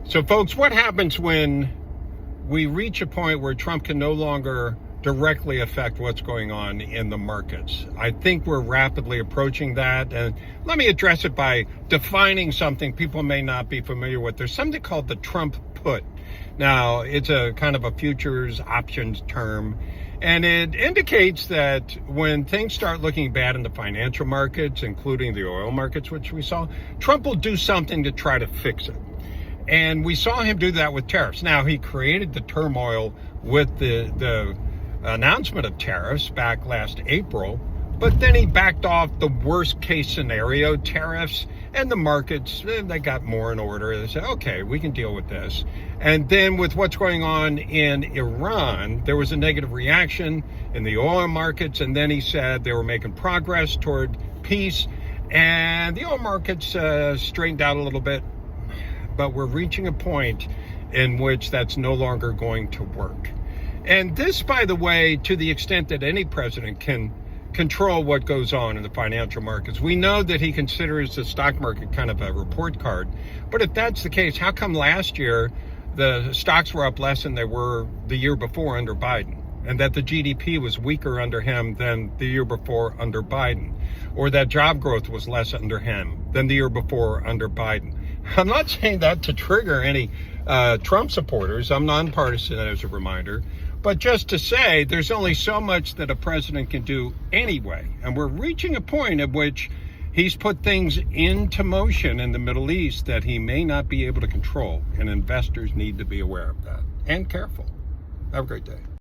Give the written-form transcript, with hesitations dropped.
So, folks, what happens when we reach a point where Trump can no longer directly affect what's going on in the markets? I think we're rapidly approaching that. And let me address it by defining something people may not be familiar with. There's something called the Trump put. Now, it's a kind of a futures options term, and it indicates that when things start looking bad in the financial markets, including the oil markets, which we saw, Trump will do something to try to fix it. And we saw him do that with tariffs. Now, he created the turmoil with the announcement of tariffs back last April, but then he backed off the worst case scenario tariffs, and the markets, they got more in order. They said, okay, we can deal with this. And then with what's going on in Iran, there was a negative reaction in the oil markets, and then he said they were making progress toward peace, and the oil markets straightened out a little bit. But we're reaching a point in which that's no longer going to work. And this, by the way, to the extent that any president can control what goes on in the financial markets. We know that he considers the stock market kind of a report card. But if that's the case, how come last year the stocks were up less than they were the year before under Biden? And that the GDP was weaker under him than the year before under Biden? Or that job growth was less under him than the year before under Biden? I'm not saying that to trigger any Trump supporters. I'm nonpartisan, as a reminder. But just to say, there's only so much that a president can do anyway. And we're reaching a point at which he's put things into motion in the Middle East that he may not be able to control. And investors need to be aware of that and careful. Have a great day.